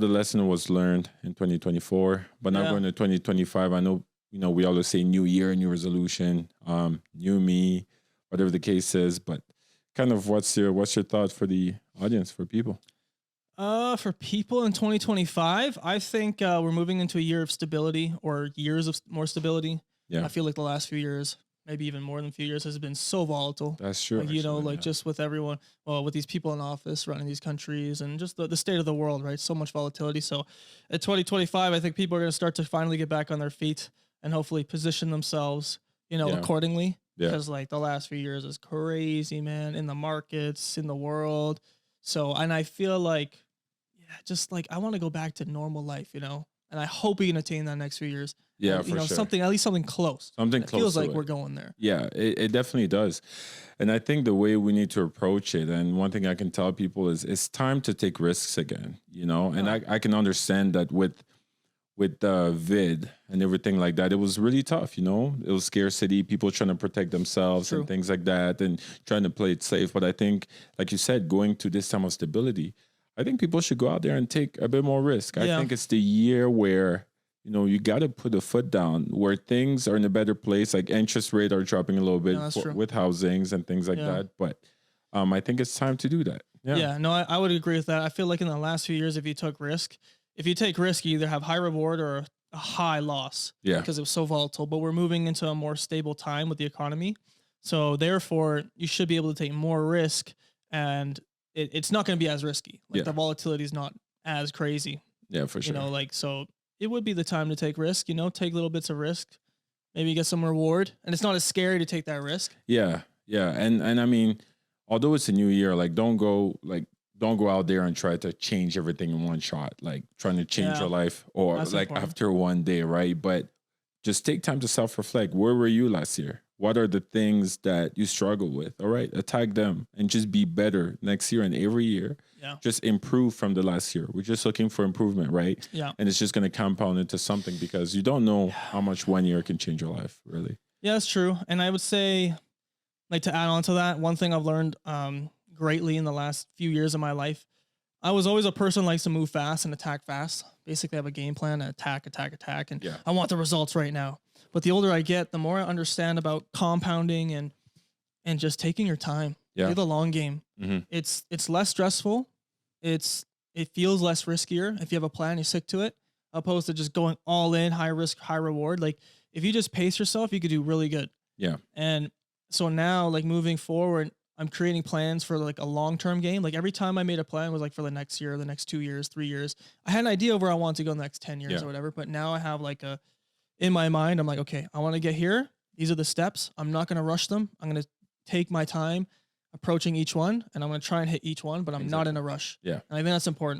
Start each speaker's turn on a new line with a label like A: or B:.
A: The lesson was learned in 2024, but now
B: Yeah.
A: going to 2025, I know, we always say new year, new resolution, new me, whatever the case is, but kind of what's your thought for the audience, for people?
B: For people in 2025, I think we're moving into a year of stability or years of more stability.
A: Yeah,
B: I feel like the last few years, maybe even more than a few years, has been so volatile.
A: that's true,
B: Like,
A: actually.
B: like
A: Yeah.
B: just with everyone, well, with these people in office running these countries and just the state of the world, right? So much volatility. So at 2025, I think people are going to start to finally get back on their feet and hopefully position themselves,
A: Yeah.
B: accordingly.
A: Yeah.
B: Because like the last few years is crazy, man, in the markets, in the world. So, and I feel like, yeah, just like I want to go back to normal life, and I hope we can attain that next few years.
A: Yeah,
B: And
A: for sure.
B: something, at least something close.
A: Something
B: And it
A: close
B: feels
A: to
B: like
A: it.
B: we're going there.
A: Yeah, it definitely does. And I think the way we need to approach it, and one thing I can tell people is it's time to take risks again, and
B: Oh,
A: I can understand that with vid and everything like that, it was really tough. It was scarcity, people trying to protect themselves and
B: true.
A: things like that, and trying to play it safe. But I think, like you said, going to this time of stability, I think people should go out there and take a bit more risk. I
B: Yeah.
A: think it's the year where you got to put a foot down, where things are in a better place, like interest rate are dropping a little bit
B: No, that's true.
A: with housings and things like
B: Yeah.
A: that. But I think it's time to do that. Yeah.
B: Yeah, no, I would agree with that. I feel like in the last few years, if you take risk, you either have high reward or a high loss.
A: Yeah.
B: Because it was so volatile. But we're moving into a more stable time with the economy. So therefore, you should be able to take more risk and it's not going to be as risky. Like
A: Yeah.
B: the volatility is not as crazy,
A: Yeah, for sure.
B: so it would be the time to take risk, take little bits of risk, maybe get some reward. And it's not as scary to take that risk.
A: Yeah, yeah, and I mean, although it's a new year, like don't go out there and try to change everything in one shot, like trying to change
B: Yeah,
A: your life or
B: that's
A: like
B: important.
A: after one day, right? But just take time to self-reflect. Where were you last year? What are the things that you struggle with? All right, attack them and just be better next year and every year.
B: Yeah.
A: Just improve from the last year. We're just looking for improvement, right?
B: Yeah.
A: And it's just going to compound into something because you don't know how much one year can change your life, really.
B: Yeah, that's true. And I would say, like to add on to that, one thing I've learned greatly in the last few years of my life, I was always a person who likes to move fast and attack fast. Basically, I have a game plan, attack, and
A: Yeah.
B: I want the results right now. But the older I get, the more I understand about compounding and just taking your time.
A: Yeah.
B: Play the long game.
A: Mhm.
B: It's less stressful. It feels less riskier if you have a plan, you stick to it, opposed to just going all in, high risk, high reward. Like if you just pace yourself, you could do really good.
A: Yeah.
B: And so now, like moving forward, I'm creating plans for like a long term game. Like every time I made a plan was like for the next year, the next 2 years, 3 years. I had an idea of where I want to go in the next 10 years
A: Yeah.
B: or whatever. But now I have in my mind, I'm like, okay, I want to get here. These are the steps. I'm not going to rush them. I'm going to take my time approaching each one and I'm going to try and hit each one, but I'm not in a rush.
A: Yeah.
B: And I think that's important.